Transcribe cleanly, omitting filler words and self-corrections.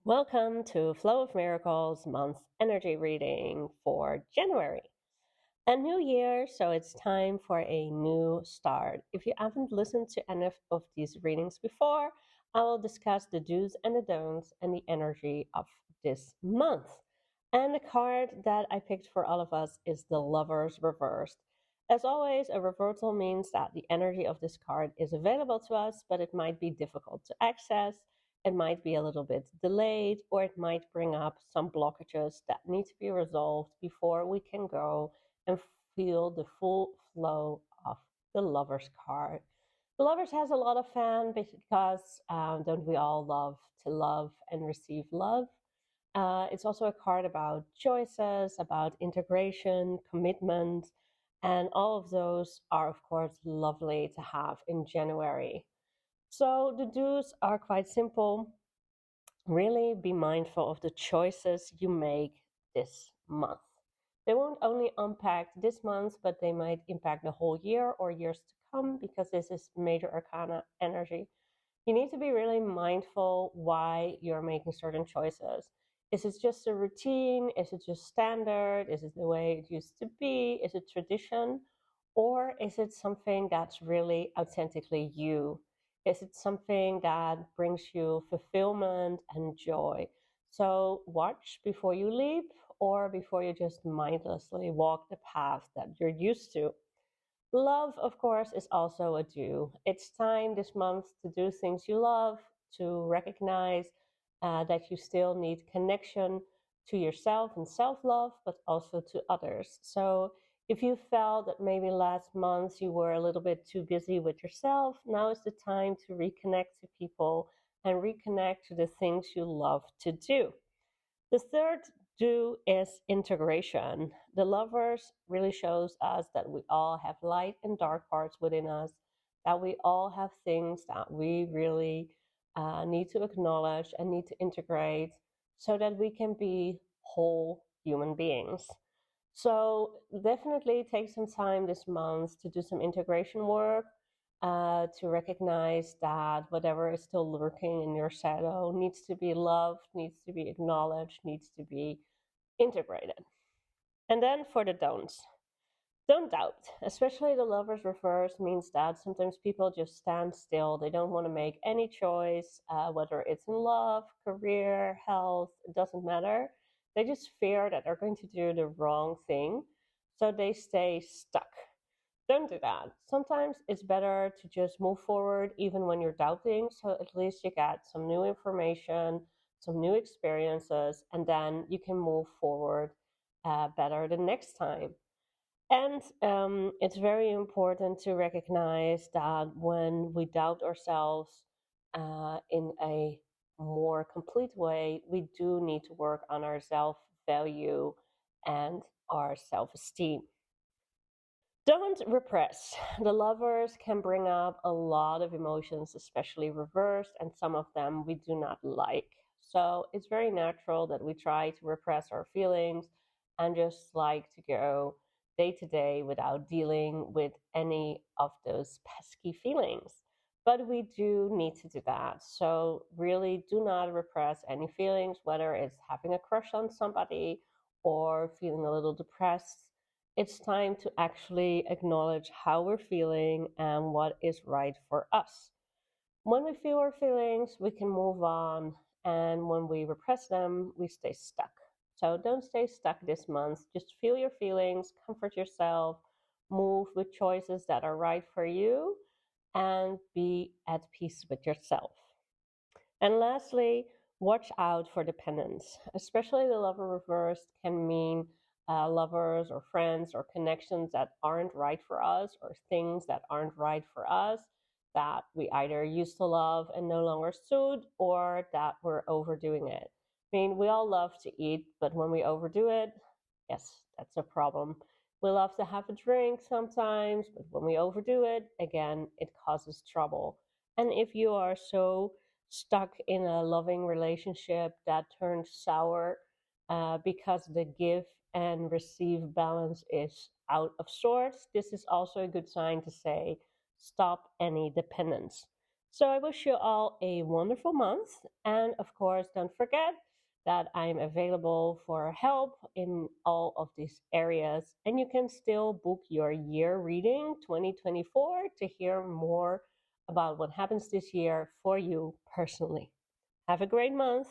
Welcome to Flow of Miracles month energy reading for January. A new year, so it's time for a new start. If you haven't listened to any of these readings before, I will discuss the do's and the don'ts and the energy of this month. And the card that I picked for all of us is the Lovers reversed. As always, a reversal means that the energy of this card is available to us, but it might be difficult to access. It might be a little bit delayed, or it might bring up some blockages that need to be resolved before we can go and feel the full flow of the Lovers card. The Lovers has a lot of fun because don't we all love to love and receive love? It's also a card about choices, about integration, commitment, and all of those are, of course, lovely to have in January. So the do's are quite simple. Really be mindful of the choices you make this month. They won't only impact this month, but they might impact the whole year or years to come because this is major arcana energy. You need to be really mindful why you're making certain choices. Is it just a routine? Is it just standard? Is it the way it used to be? Is it tradition? Or is it something that's really authentically you? Is it something that brings you fulfillment and joy? So watch before you leap or before you just mindlessly walk the path that you're used to. Love, of course, is also a do. It's time this month to do things you love, to recognize that you still need connection to yourself and self love, but also to others. So, if you felt that maybe last month you were a little bit too busy with yourself, now is the time to reconnect to people and reconnect to the things you love to do. The third do is integration. The Lovers really shows us that we all have light and dark parts within us, that we all have things that we really need to acknowledge and need to integrate so that we can be whole human beings. So definitely take some time this month to do some integration work, to recognize that whatever is still lurking in your shadow needs to be loved, needs to be acknowledged, needs to be integrated. And then for the don'ts. Don't doubt, especially the Lovers reverse means that sometimes people just stand still. They don't want to make any choice, whether it's in love, career, health, it doesn't matter. They just fear that they're going to do the wrong thing, so they stay stuck. Don't do that. Sometimes it's better to just move forward even when you're doubting, so at least you get some new information, some new experiences, and then you can move forward better the next time. And it's very important to recognize that when we doubt ourselves in a more complete way, we do need to work on our self value and our self esteem. Don't repress. The Lovers can bring up a lot of emotions, especially reversed, and some of them we do not like. So it's very natural that we try to repress our feelings and just like to go day to day without dealing with any of those pesky feelings. But we do need to do that. So really do not repress any feelings, whether it's having a crush on somebody or feeling a little depressed. It's time to actually acknowledge how we're feeling and what is right for us. When we feel our feelings, we can move on, and when we repress them, we stay stuck. So don't stay stuck this month. Just feel your feelings, comfort yourself, move with choices that are right for you, and be at peace with yourself. And lastly, watch out for dependence. Especially the Lover reversed can mean lovers or friends or connections that aren't right for us or things that aren't right for us that we either used to love and no longer suit or that we're overdoing it. I mean, we all love to eat, but when we overdo it, yes, that's a problem. We love to have a drink sometimes, but when we overdo it, again, it causes trouble. And if you are so stuck in a loving relationship that turns sour because the give and receive balance is out of sorts, this is also a good sign to say stop any dependence. So I wish you all a wonderful month. And of course, don't forget that I'm available for help in all of these areas. And you can still book your year reading 2024 to hear more about what happens this year for you personally. Have a great month.